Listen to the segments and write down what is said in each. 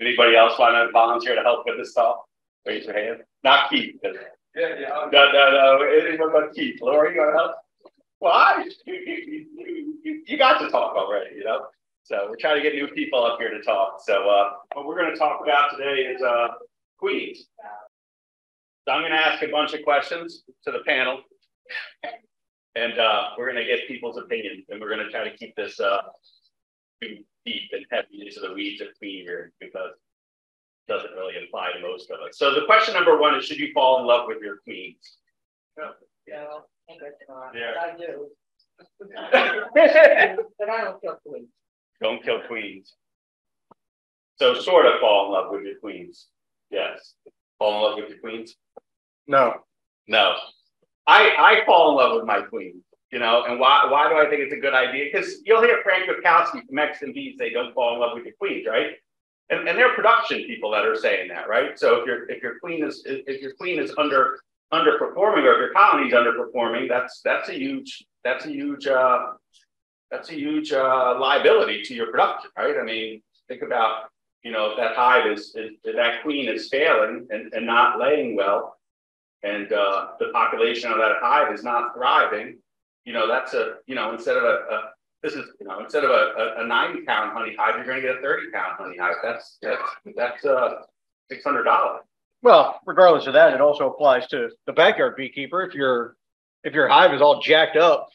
Anybody else want to volunteer to help with this talk? Raise your hand. Not Keith. Yeah. No. Anyone but Keith. Laura, you want to help? Why? You got to talk already, you know? So we're trying to get new people up here to talk. So what we're going to talk about today is queens. So I'm going to ask a bunch of questions to the panel. And we're going to get people's opinions. And we're going to try to keep this too deep and heavy into the weeds of queen here because it doesn't really apply to most of us. So the question number one is, should you fall in love with your queens? Yeah. Yeah. I do. But I don't kill queens. Don't kill queens. So sort of fall in love with your queens. Yes. Fall in love with your queens? No. No. I fall in love with my queen, you know, and why do I think it's a good idea? Because you'll hear Frank Wachowski from X and B say, don't fall in love with your queens, right? And they're production people that are saying that, right? So if your queen is underperforming, or if your colony's underperforming, that's a huge liability to your production, right? I mean, think about, you know, if that hive is that queen is failing and not laying well, and the population of that hive is not thriving, you know, that's instead of a 90-pound honey hive, you're going to get a 30-pound honey hive. That's $600. Well, regardless of that, it also applies to the backyard beekeeper. If your hive is all jacked up,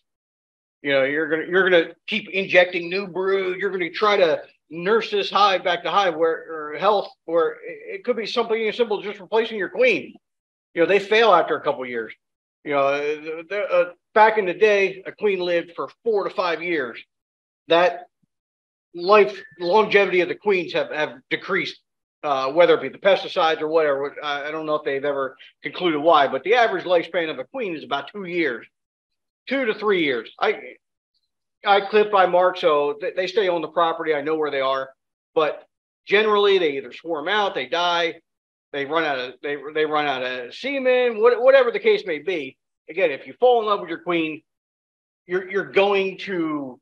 you know, you're gonna keep injecting new brood. You're gonna try to nurse this hive back to hive or health, or it could be something as simple as just replacing your queen. You know, they fail after a couple of years. You know, back in the day, a queen lived for 4 to 5 years. That longevity of the queens have decreased, whether it be the pesticides or whatever. I don't know if they've ever concluded why, but the average lifespan of a queen is about 2 years, 2 to 3 years. I clip by mark, so they stay on the property. I know where they are, but generally they either swarm out, they die. They run out of semen, whatever the case may be. Again, if you fall in love with your queen, you're going to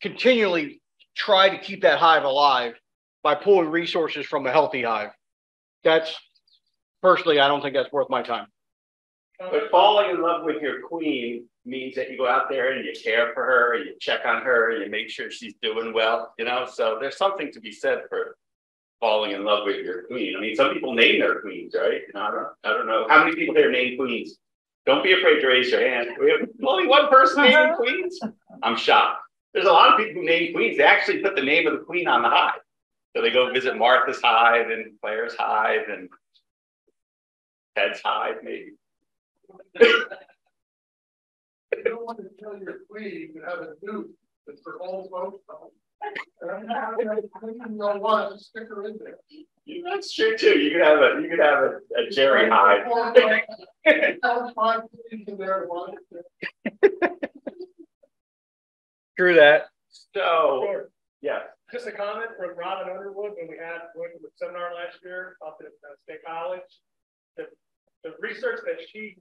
continually try to keep that hive alive by pulling resources from a healthy hive. That's personally, I don't think that's worth my time. But falling in love with your queen means that you go out there and you care for her, and you check on her, and you make sure she's doing well. You know, so there's something to be said for falling in love with your queen. I mean, some people name their queens, right? You know, I don't know. How many people here name queens? Don't be afraid to raise your hand. We have only one person naming queens? I'm shocked. There's a lot of people who name queens. They actually put the name of the queen on the hive. So they go visit Martha's hive and Claire's hive and Ted's hive, maybe. You don't want to tell your queen you have a dude that's for old folks. Stick her in there. That's true too. You could have a Jerry hive. True that. So Sure. Yeah. Just a comment from Robin Underwood when we had a seminar last year up at State College. The research that she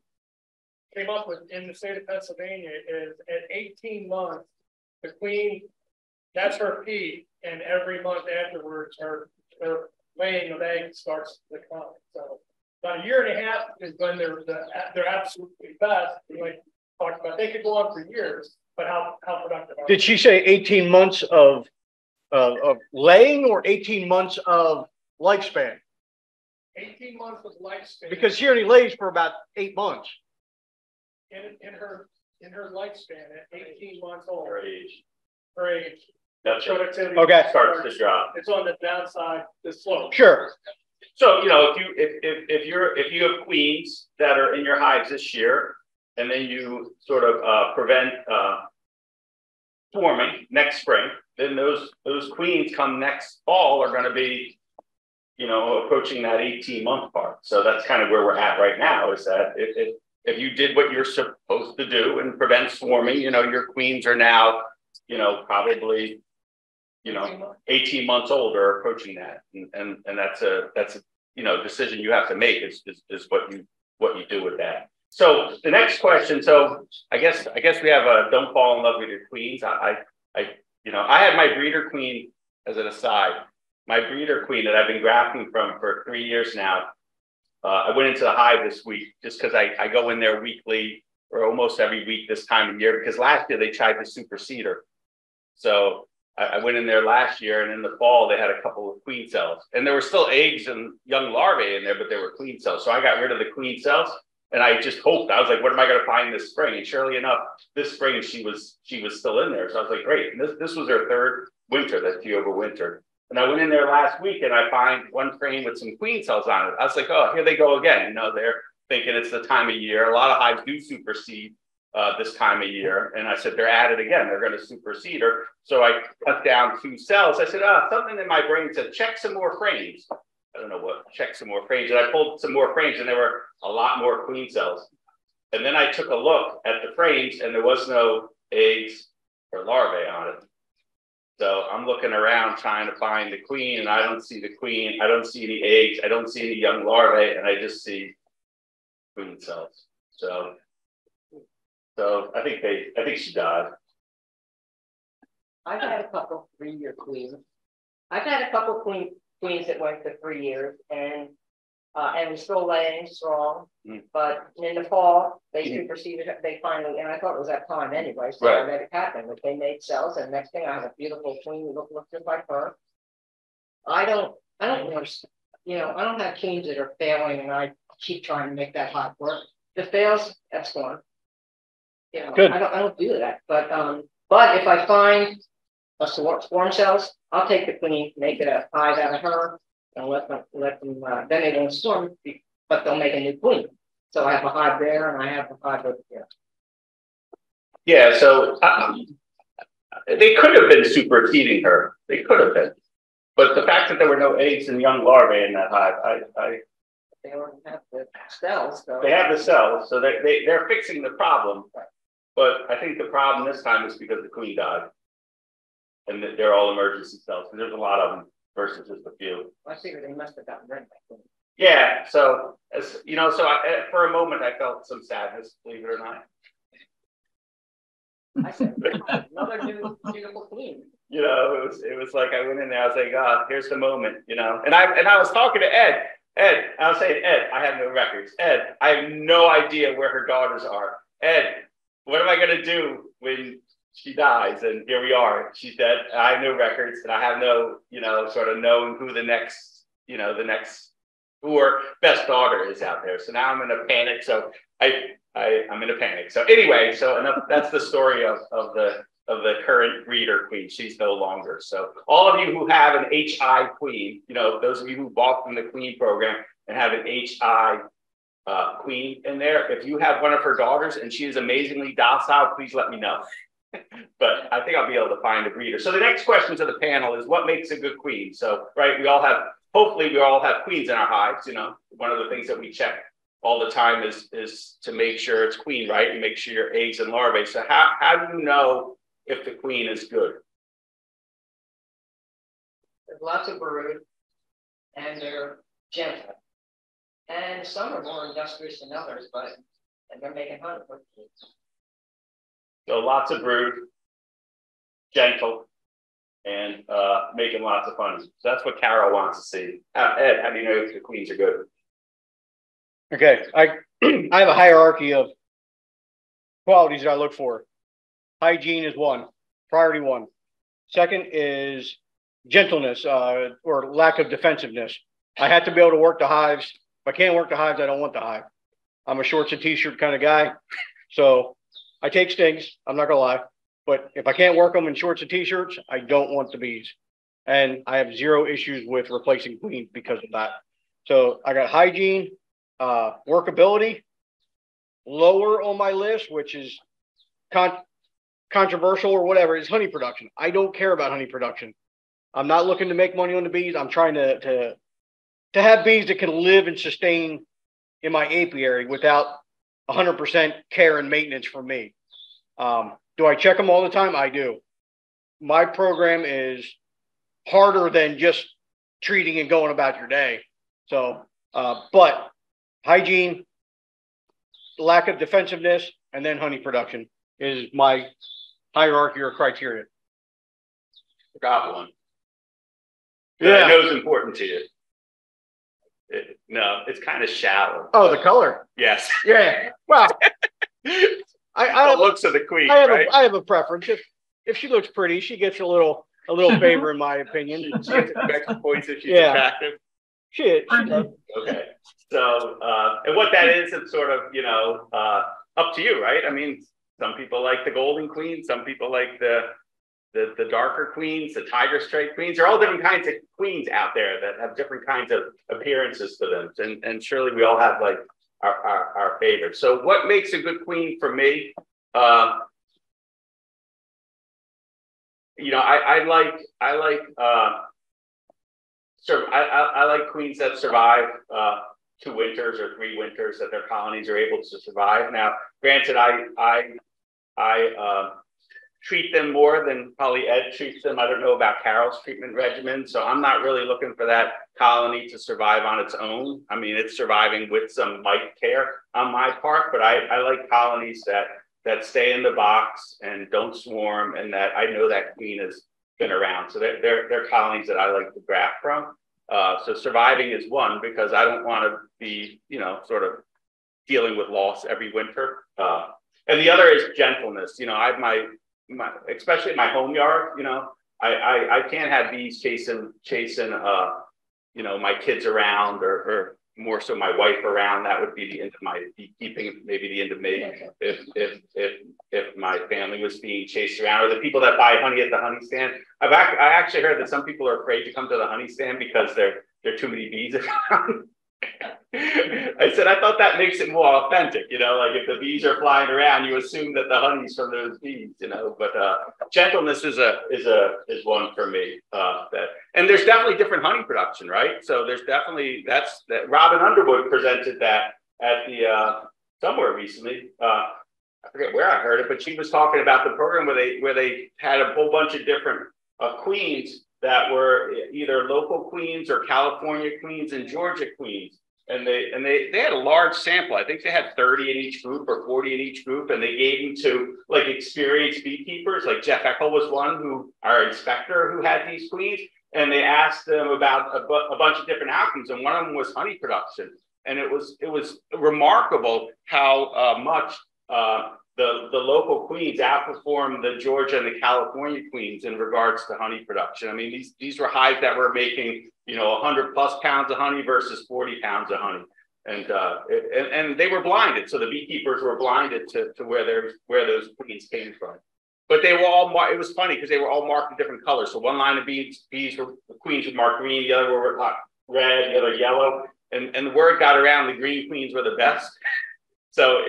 came up with in the state of Pennsylvania is at 18 months, the queen, that's her peak, and every month afterwards, her laying of eggs starts to decline. So about a year and a half is when they're absolutely best. Like talked about, they could go on for years, but how productive are they? Did she say 18 months of laying or 18 months of lifespan? 18 months of lifespan. Because she only lays for about 8 months. In her lifespan at 18 months old. Her age. Her age. That's productivity Okay. Starts to drop. It's on the downside, the slope. Sure. So you know, if you have queens that are in your hives this year, and then you sort of prevent swarming next spring, then those queens come next fall are going to be, you know, approaching that 18-month part. So that's kind of where we're at right now. Is that if you did what you're supposed to do and prevent swarming, you know, your queens are now, you know, probably, you know, 18 months old or approaching that, and that's a you know, decision you have to make is what you do with that. So the next question. So I guess we have a don't fall in love with your queens. I you know, I had my breeder queen, as an aside, my breeder queen that I've been grafting from for 3 years now. I went into the hive this week just because I go in there weekly or almost every week this time of year, because last year they tried to supersede her. So I went in there last year, and in the fall they had a couple of queen cells, and there were still eggs and young larvae in there, but they were queen cells. So I got rid of the queen cells, and I just hoped. I was like, what am I going to find this spring? And surely enough, this spring she was still in there. So I was like, great. And this was her third winter that she overwintered. And I went in there last week, and I find one frame with some queen cells on it. I was like, oh, here they go again. You know, they're thinking it's the time of year. A lot of hives do supersede this time of year. And I said, they're at it again. They're going to supersede her. So I cut down 2 cells. I said, something in my brain said, check some more frames. I don't know what, check some more frames. And I pulled some more frames, and there were a lot more queen cells. And then I took a look at the frames, and there was no eggs or larvae on it. So I'm looking around trying to find the queen, and I don't see the queen. I don't see any eggs. I don't see any young larvae, and I just see queen cells. So I think she died. I've had a couple 3-year queens. I've had a couple queens that went for 3 years, and we're still laying strong. But in the fall, they superseded. They finally, and I thought it was that time anyway. So I let it happen. But they made cells, and next thing I have a beautiful queen who looks just like her. I don't know. You know, I don't have queens that are failing, and I keep trying to make that hive work. If it fails, that's gone. You know, I don't do that. But if I find a swarm cells, I'll take the queen, make it a hive out of her, and let them. Then they won't swarm, but they'll make a new queen. So I have a hive there, and I have a hive over here. Yeah. So they could have been superseding her. They could have been, but the fact that there were no eggs and young larvae in that hive, They already have the cells. So. They have the cells, so they're fixing the problem. Right. But I think the problem this time is because the queen died, and they're all emergency cells. Because there's a lot of them versus just a few. I figured they must have gotten rid of that. Yeah. So you know, for a moment I felt some sadness, believe it or not. I said, another new beautiful queen. You know, it was like I went in there. I was like, here's the moment. You know, and I was talking to Ed. Ed, I was saying, Ed, I have no records. Ed, I have no idea where her daughters are. Ed, what am I going to do when she dies? And here we are. She's dead. I have no records, and I have no, you know, sort of knowing who the next, who her best daughter is out there. So now I'm in a panic. So I'm in a panic. So anyway, that's the story of the current breeder queen. She's no longer. So all of you who have an HI queen, you know, those of you who bought from the queen program and have an HI queen in there, if you have one of her daughters and she is amazingly docile, please let me know. But I think I'll be able to find a breeder. So the next question to the panel is, what makes a good queen? So, right, hopefully we all have queens in our hives. You know, one of the things that we check all the time is to make sure it's queen, right? And make sure your eggs and larvae. So how do you know if the queen is good? There's lots of brood, and they're gentle. And some are more industrious than others, and they're making honey. So lots of brood, gentle, and making lots of honey. So that's what Carol wants to see. Ed, how do you know if the queens are good? Okay, I have a hierarchy of qualities that I look for. Hygiene is one, priority one. Second is gentleness or lack of defensiveness. I have to be able to work the hives. If I can't work the hives, I don't want the hive. I'm a shorts and t-shirt kind of guy. So I take stings, I'm not gonna lie. But if I can't work them in shorts and t-shirts, I don't want the bees. And I have zero issues with replacing queens because of that. So I got hygiene, workability, lower on my list, which is controversial or whatever, is honey production. I don't care about honey production. I'm not looking to make money on the bees. I'm trying to have bees that can live and sustain in my apiary without 100% care and maintenance from me. Do I check them all the time? I do. My program is harder than just treating and going about your day. So, but hygiene, lack of defensiveness, and then honey production is my hierarchy or criteria. Forgot one. that I know is important to you. No, it's kind of shallow. Oh, the color. Yes. Yeah. Well, The looks of the queen. I have a preference. If she looks pretty, she gets a little favor in my opinion. She gets extra points if she's attractive. She does. Okay. So, and what that is, it's sort of, you know, up to you, right? I mean, some people like the golden queen, some people like the darker queens, the tiger stripe queens. There are all different kinds of queens out there that have different kinds of appearances to them. And surely we all have like our favorites. So what makes a good queen for me? You know, I like queens that survive 2 winters or 3 winters, that their colonies are able to survive. Now, granted, I treat them more than probably Ed treats them. I don't know about Carol's treatment regimen, so I'm not really looking for that colony to survive on its own. I mean, it's surviving with some mite care on my part, but I like colonies that stay in the box and don't swarm, and that I know that queen has been around. So they're colonies that I like to graft from. So surviving is one, because I don't want to be, you know, sort of dealing with loss every winter. And the other is gentleness. You know, I have my especially in my home yard, you know, I can't have bees chasing, you know, my kids around, or more so my wife around. That would be the end of my beekeeping, maybe the end of me, if my family was being chased around, or the people that buy honey at the honey stand. I actually heard that some people are afraid to come to the honey stand because there are too many bees around. I said, I thought that makes it more authentic, you know, like if the bees are flying around, you assume that the honey's from those bees, you know. But gentleness is one for me. And there's definitely different honey production, right? So there's definitely that Robin Underwood presented that at the somewhere recently. I forget where I heard it, but she was talking about the program where they had a whole bunch of different queens that were either local queens or California queens and Georgia queens. And they had a large sample. I think they had 30 in each group or 40 in each group. And they gave them to like experienced beekeepers, like Jeff Eckel was one, our inspector, who had these queens. And they asked them about a bunch of different outcomes. And one of them was honey production. And it was remarkable how much the local queens outperformed the Georgia and the California queens in regards to honey production. I mean, these were hives that were making, you know, 100+ pounds of honey versus 40 pounds of honey. And they were blinded. So the beekeepers were blinded to where those queens came from. But they were all it was funny because they were all marked in different colors. So one line of bees were, the queens were marked green, the other were red, the other yellow. And the word got around the green queens were the best. So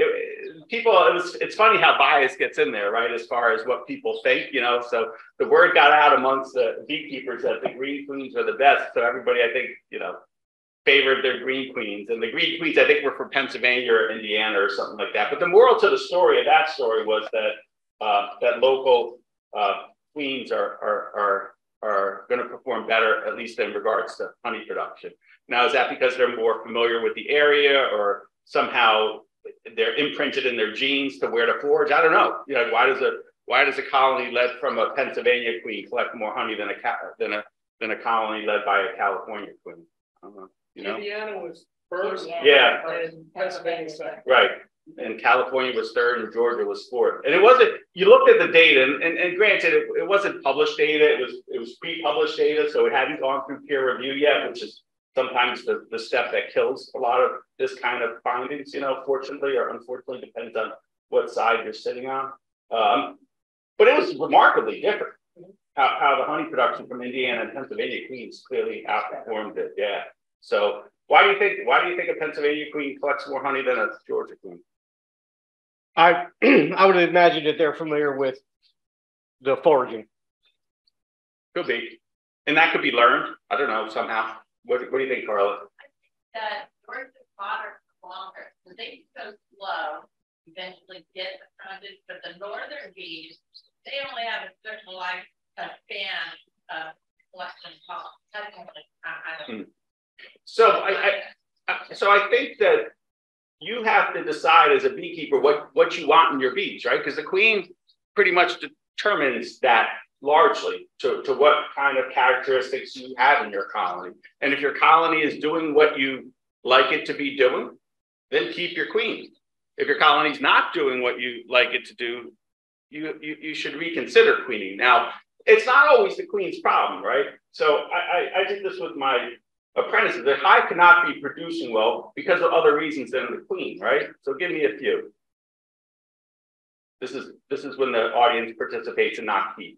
it's funny how bias gets in there, right? As far as what people think, you know. So the word got out amongst the beekeepers that the green queens were the best. So everybody, I think, you know, favored their green queens. And the green queens, I think, were from Pennsylvania or Indiana or something like that. But the moral to the story of that story was that local queens are going to perform better, at least in regards to honey production. Now, is that because they're more familiar with the area, or somehow they're imprinted in their genes to where to forage? I don't know. You know, why does a colony led from a Pennsylvania queen collect more honey than a colony led by a California queen? I don't know. You know, Indiana was first. Yeah. And Pennsylvania second. Right. And California was third, and Georgia was fourth. And it wasn't. You looked at the data, and granted, it wasn't published data. It was pre-published data, so it hadn't gone through peer review yet, which is sometimes the step that kills a lot of this kind of findings, you know, fortunately or unfortunately, depends on what side you're sitting on. But it was remarkably different how the honey production from Indiana and Pennsylvania queens clearly outperformed it. Yeah. So why do you think a Pennsylvania queen collects more honey than a Georgia queen? I would imagine that they're familiar with the foraging. Could be. And that could be learned. I don't know, somehow. What do you think, Carla? That Georgia water longer. The things so slow eventually get the frontage, but the northern bees, they only have a certain life span of collection costs. I don't know. So I think that you have to decide as a beekeeper what you want in your bees, right? Because the queen pretty much determines that largely to what kind of characteristics you have in your colony. And if your colony is doing what you like it to be doing, then keep your queen. If your colony's not doing what you like it to do, you should reconsider queening. Now, it's not always the queen's problem, right? So I did this with my apprentices. The hive cannot be producing well because of other reasons than the queen, right? So give me a few. This is when the audience participates and not keep.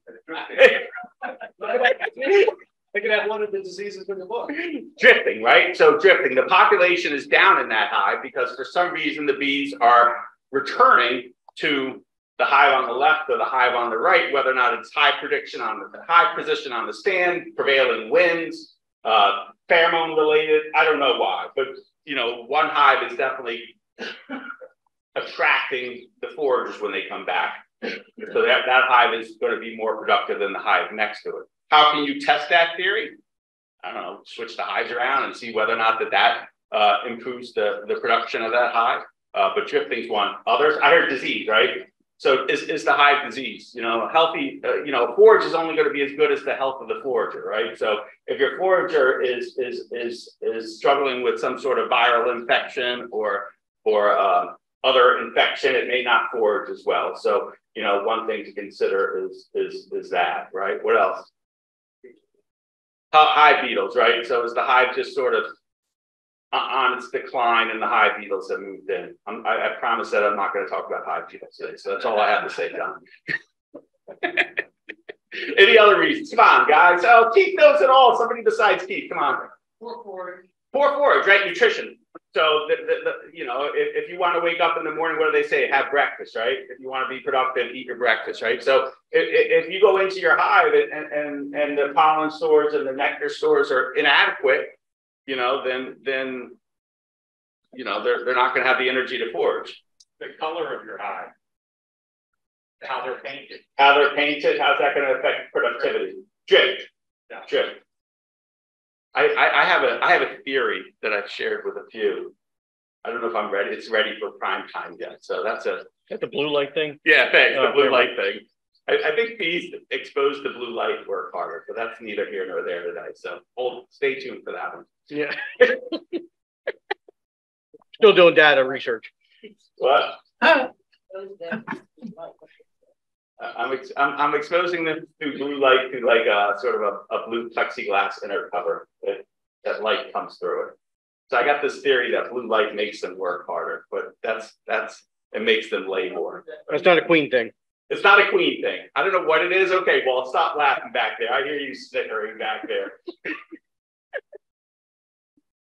They could have one of the diseases in the book. Drifting, right? So drifting. The population is down in that hive because for some reason the bees are returning to the hive on the left or the hive on the right, whether or not it's hive prediction on the hive position on the stand, prevailing winds, pheromone related. I don't know why, but one hive is definitely attracting the foragers when they come back. So that hive is going to be more productive than the hive next to it. How can you test that theory? I don't know, switch the hives around and see whether or not that improves the production of that hive. But drifting's one. Others, I heard disease, right? So is the hive disease? Healthy, forage is only going to be as good as the health of the forager, right? So if your forager is struggling with some sort of viral infection or other infection, it may not forage as well. So one thing to consider is that, right? What else? Hive beetles, right? So is the hive just sort of on its decline and the hive beetles have moved in? I promise that I'm not going to talk about hive beetles today. So that's all I have to say, John. Any other reasons? Come on, guys. Oh, Keith knows it all. Somebody besides Keith. Come on. Poor forage. Poor forage, right? Nutrition. So, if you want to wake up in the morning, what do they say? Have breakfast, right? If you want to be productive, eat your breakfast, right? So, if you go into your hive and the pollen stores and the nectar stores are inadequate, then they're not going to have the energy to forage. The color of your hive, how they're painted. How's that going to affect productivity? Drift. Yeah. Drift. I have a theory that I've shared with a few. I don't know if I'm ready. It's ready for prime time yet. So that's the blue light thing. Yeah, thanks. The blue light thing. I think bees exposed to blue light work harder, but that's neither here nor there today. So stay tuned for that one. Yeah. Still doing data research. What? I'm exposing them to blue light through like a sort of a blue plexiglass inner cover that light comes through it. So I got this theory that blue light makes them work harder, but it makes them lay more. That's not a queen thing. It's not a queen thing. I don't know what it is. Okay, well, stop laughing back there. I hear you snickering back there.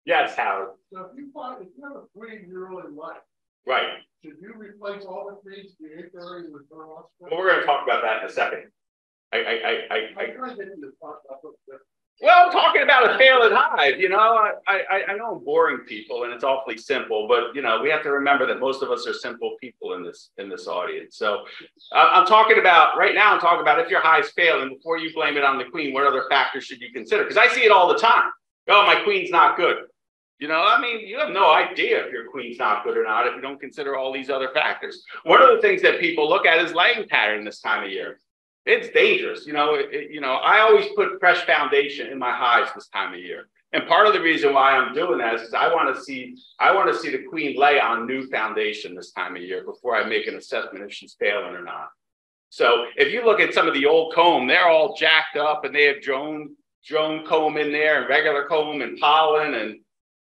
Yes, Howard. So if you have a queen in your early life, right? Should you replace all the queens in the apiary with her offspring? Well, we're going to talk about that in a second. Well, I'm talking about a failing hive. I know I'm boring people, and it's awfully simple, but we have to remember that most of us are simple people in this audience. So I'm talking about right now. I'm talking about if your hive's failing, before you blame it on the queen, what other factors should you consider? Because I see it all the time. Oh, my queen's not good. You have no idea if your queen's not good or not if you don't consider all these other factors. One of the things that people look at is laying pattern this time of year. It's dangerous. I always put fresh foundation in my hives this time of year. And part of the reason why I'm doing that is I want to see the queen lay on new foundation this time of year before I make an assessment if she's failing or not. So if you look at some of the old comb, they're all jacked up and they have drone comb in there and regular comb and pollen and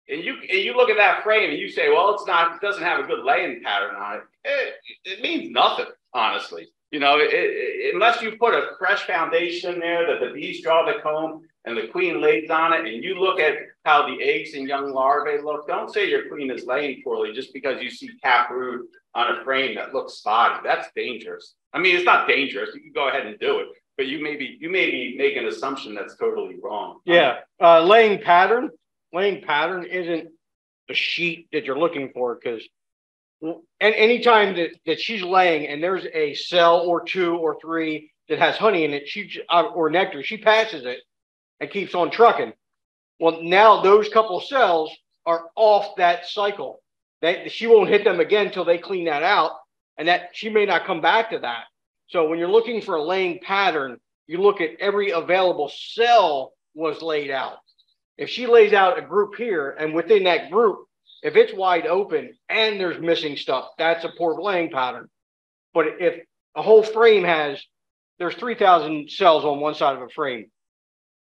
you look at that frame and you say, well, it doesn't have a good laying pattern on it. It means nothing, honestly. Unless you put a fresh foundation in there that the bees draw the comb and the queen lays on it, and you look at how the eggs and young larvae look, don't say your queen is laying poorly just because you see cap brood on a frame that looks spotty. That's dangerous. I mean, it's not dangerous. You can go ahead and do it, but you may be making an assumption that's totally wrong. Yeah, laying pattern isn't the sheet that you're looking for, because and anytime that she's laying and there's a cell or two or three that has honey in it, or nectar, she passes it and keeps on trucking. Well, now those couple cells are off that cycle. She won't hit them again until they clean that out, and that she may not come back to that. So when you're looking for a laying pattern, you look at every available cell was laid out. If she lays out a group here, and within that group, if it's wide open and there's missing stuff, that's a poor laying pattern. But if a whole frame there's 3,000 cells on one side of a frame.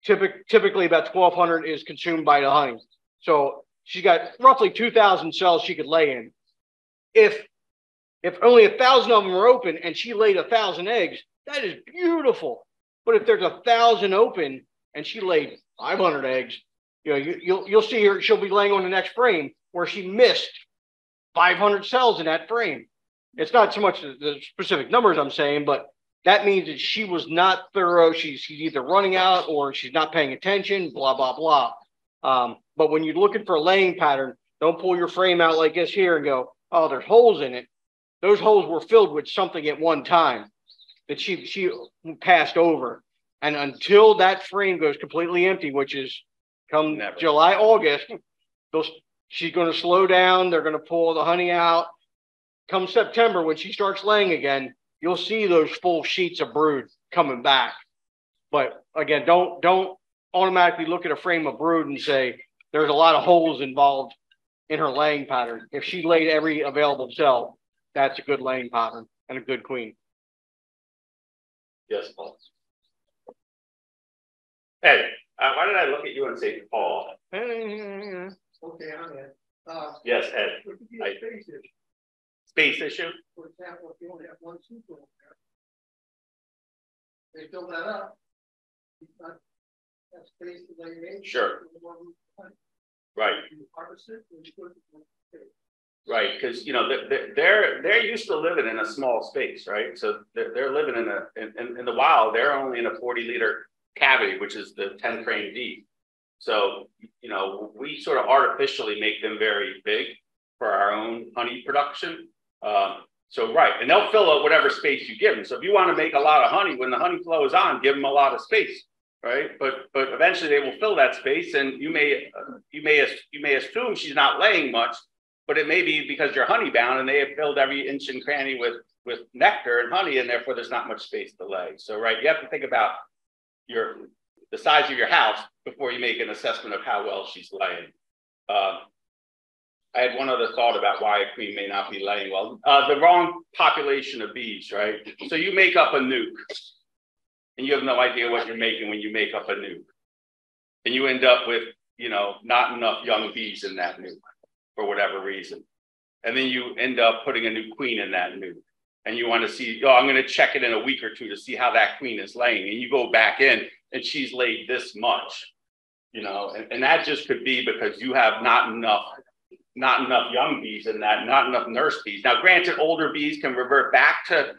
Typically about 1,200 is consumed by the honey. So she's got roughly 2,000 cells she could lay in. If only 1,000 of them are open and she laid 1,000 eggs, that is beautiful. But if there's 1,000 open and she laid 500 eggs, you'll see her. She'll be laying on the next frame where she missed 500 cells in that frame. It's not so much the specific numbers I'm saying, but that means that she was not thorough. She's either running out or she's not paying attention, blah, blah, blah. But when you're looking for a laying pattern, don't pull your frame out like this here and go, oh, there's holes in it. Those holes were filled with something at one time that she passed over. And until that frame goes completely empty, which is come July, August, she's going to slow down. They're going to pull the honey out. Come September, when she starts laying again, you'll see those full sheets of brood coming back. But again, don't automatically look at a frame of brood and say there's a lot of holes involved in her laying pattern. If she laid every available cell, that's a good laying pattern and a good queen. Yes, Paul. Hey, why did I look at you and say Paul? Okay, I'm in. Yes, Ed. Space issue? For example, if you only have one super on there, they fill that up. You've got that space to lay your eggs. Sure. Right. You harvest it and you put it in the space. Right, because they're used to living in a small space, right? So they're living in the wild. They're only in a 40-liter cavity, which is the 10 frame deep. So we sort of artificially make them very big for our own honey production. So right, and they'll fill up whatever space you give them. So if you want to make a lot of honey, when the honey flow is on, give them a lot of space, right? But eventually they will fill that space, and you may assume she's not laying much, but it may be because you're honey bound and they have filled every inch and cranny with nectar and honey, and therefore there's not much space to lay. So right, you have to think about the size of your house before you make an assessment of how well she's laying. I had one other thought about why a queen may not be laying well. The wrong population of bees, right? So you make up a nuke, and you have no idea what you're making when you make up a nuke. And you end up with, not enough young bees in that nuke for whatever reason. And then you end up putting a new queen in that nuke. And you want to see, I'm going to check it in a week or two to see how that queen is laying. And you go back in and she's laid this much, and that just could be because you have not enough young bees in that, not enough nurse bees. Now, granted, older bees can revert back to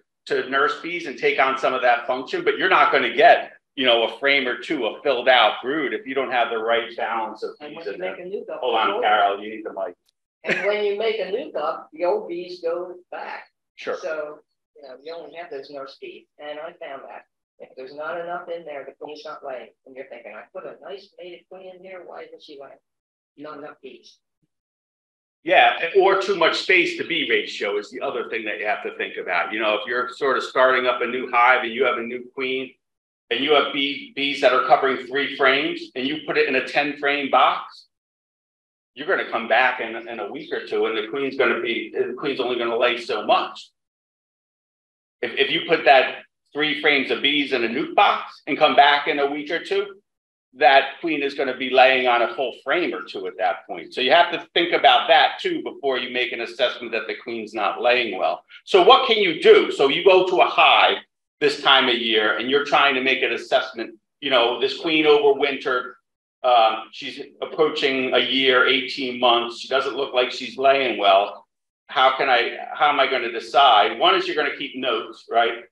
nurse bees and take on some of that function, but you're not going to get, a frame or two of filled out brood if you don't have the right balance of bees in there. Hold on, Carol, you need the mic. And when you make a new cup, the old bees go back. Sure. So, you only have those nurse bees. And I found that if there's not enough in there, the queen's not laying. And you're thinking, I put a nice mated queen in here, why isn't she laying? Not enough bees. Yeah, or too much space to bee ratio is the other thing that you have to think about. If you're sort of starting up a new hive and you have a new queen and you have bees that are covering 3 frames and you put it in a 10 frame box, you're going to come back in a week or two and the queen's only going to lay so much. If you put that 3 frames of bees in a nuke box and come back in a week or two, that queen is going to be laying on a full frame or two at that point. So you have to think about that too before you make an assessment that the queen's not laying well. So what can you do? So you go to a hive this time of year and you're trying to make an assessment, this queen overwintered, she's approaching a year, 18 months. She doesn't look like she's laying well. How am I going to decide? One is you're going to keep notes, right?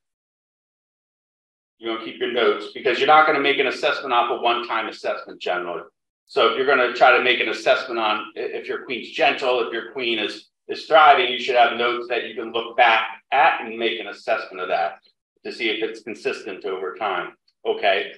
You're going to keep your notes because you're not going to make an assessment off a one-time assessment generally. So if you're going to try to make an assessment on if your queen's gentle, if your queen is thriving, you should have notes that you can look back at and make an assessment of that to see if it's consistent over time. Okay.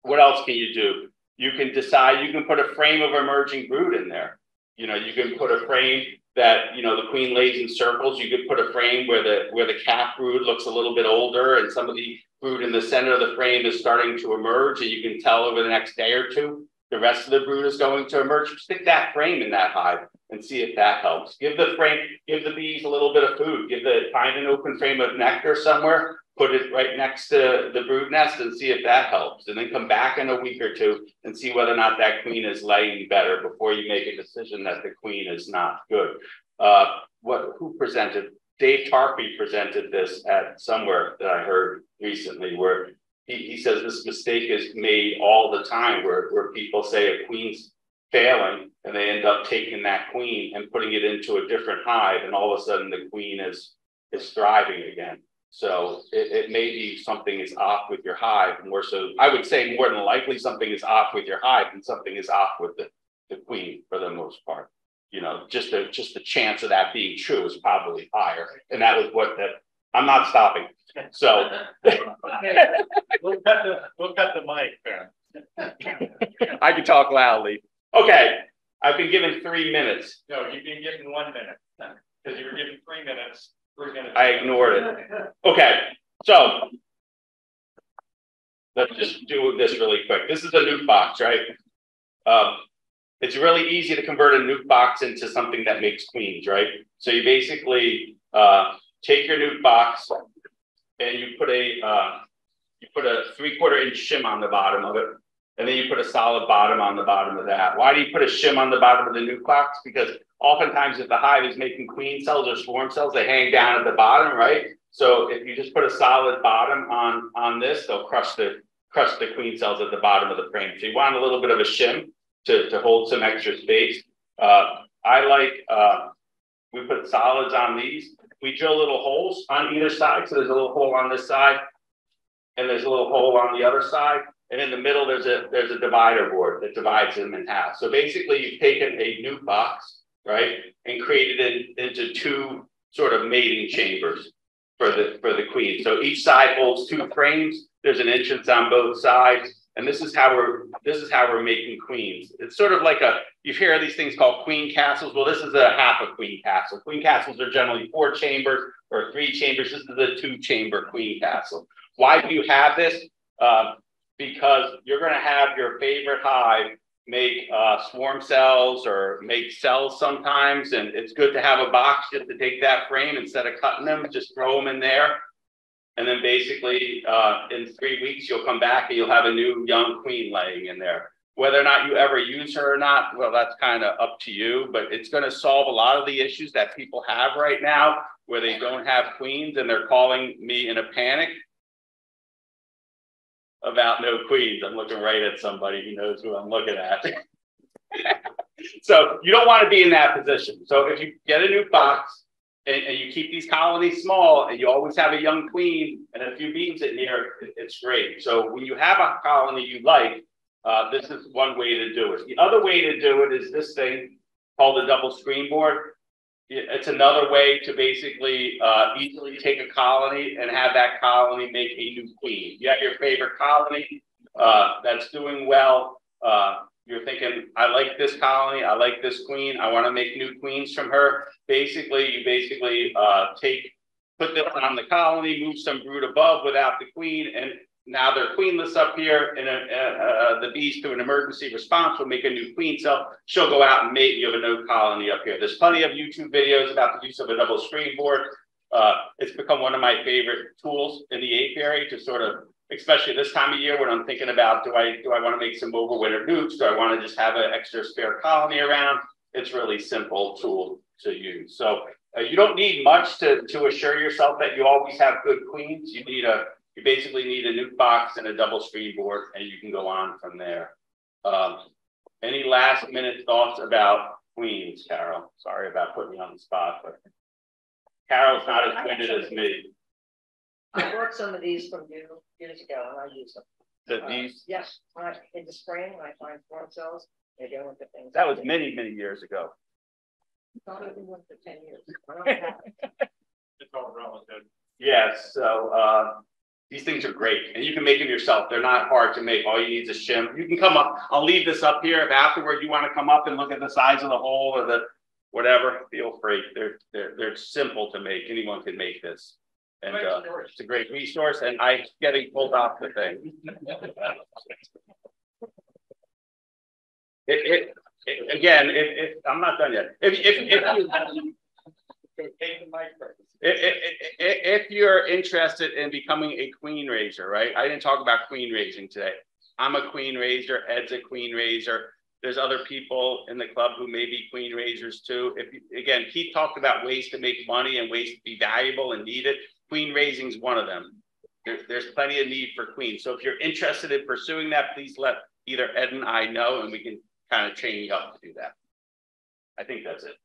What else can you do? You can decide, you can put a frame of emerging brood in there. You can put a frame that, you know, the queen lays in circles. You could put a frame where the calf brood looks a little bit older and some of the brood in the center of the frame is starting to emerge, and you can tell over the next day or two the rest of the brood is going to emerge. Stick that frame in that hive and see if that helps. Give the bees a little bit of food. Find an open frame of nectar somewhere, put it right next to the brood nest and see if that helps. And then come back in a week or two and see whether or not that queen is laying better before you make a decision that the queen is not good. Who presented? Dave Tarpey presented this at somewhere that I heard recently, where he says this mistake is made all the time, where people say a queen's failing and they end up taking that queen and putting it into a different hive, and all of a sudden the queen is thriving again. So it may be something is off with your hive, more so. I would say more than likely something is off with your hive and something is off with the queen for the most part. You know, just the chance of that being true is probably higher. And that was I'm not stopping. So we'll cut the mic there. I can talk loudly. Okay, I've been given 3 minutes. No, you've been given 1 minute because you were given 3 minutes. I ignored it. Okay, so let's just do this really quick. This is a nuke box, right? It's really easy to convert a nuke box into something that makes queens, right? So you basically take your nuke box and you put a 3/4 inch shim on the bottom of it, and then you put a solid bottom on the bottom of that. Why do you put a shim on the bottom of the nuke box? Because oftentimes if the hive is making queen cells or swarm cells, they hang down at the bottom, right? So if you just put a solid bottom on this, they'll crush the queen cells at the bottom of the frame. So you want a little bit of a shim to hold some extra space. We put solids on these. We drill little holes on either side. So there's a little hole on this side, and there's a little hole on the other side. And in the middle, there's a divider board that divides them in half. So basically, you've taken a nuke box, right, and created it into 2 sort of mating chambers for the queen. So each side holds 2 frames. There's an entrance on both sides, and this is how we're making queens. It's sort of like you hear these things called queen castles. Well, this is a half a queen castle. Queen castles are generally 4 chambers or 3 chambers. This is a 2-chamber queen castle. Why do you have this? Because you're going to have your favorite hive make swarm cells or make cells sometimes, and it's good to have a box just to take that frame instead of cutting them, just throw them in there. And then basically in 3 weeks, you'll come back and you'll have a new young queen laying in there. Whether or not you ever use her or not, well, that's kind of up to you, but it's going to solve a lot of the issues that people have right now where they don't have queens and they're calling me in a panic about no queens. I'm looking right at somebody who knows who I'm looking at. So you don't want to be in that position. So if you get a new box and you keep these colonies small and you always have a young queen and a few bees in here, it's great. So when you have a colony you like, this is one way to do it. The other way to do it is this thing called a double screen board. It's another way to basically easily take a colony and have that colony make a new queen. You have your favorite colony that's doing well. You're thinking, I like this colony, I like this queen, I want to make new queens from her. Basically, you put this on the colony, move some brood above without the queen, and now they're queenless up here, and the bees, through an emergency response, will make a new queen cell. She'll go out and mate. You have a new colony up here. There's plenty of YouTube videos about the use of a double screen board. It's become one of my favorite tools in the apiary to sort of, especially this time of year when I'm thinking about, do I want to make some overwinter nukes? Do I want to just have an extra spare colony around? It's really simple tool to use. So you don't need much to assure yourself that you always have good queens. You basically need a nuke box and a double screen board, and you can go on from there. Any last minute thoughts about queens, Carol? Sorry about putting you on the spot, but Carol's not as winded as me. I bought some of these from you years ago, and I use them. These? Yes, in the spring, when I find swarm cells, they go into things. That was many, many years ago. Probably been one for 10 years. It's all relative. Yes, so these things are great, and you can make them yourself. They're not hard to make. All you need is a shim. You can come up. I'll leave this up here if afterward you want to come up and look at the size of the hole or whatever, feel free. They're simple to make. Anyone can make this. And it's a great resource, and I'm getting pulled off the thing. Again, I'm not done yet. If you're interested in becoming a queen raiser, right? I didn't talk about queen raising today. I'm a queen raiser. Ed's a queen raiser. There's other people in the club who may be queen raisers too. Again, Keith talked about ways to make money and ways to be valuable and needed. Queen raising is one of them. There's plenty of need for queens. So if you're interested in pursuing that, please let either Ed and I know, and we can kind of train you up to do that. I think that's it.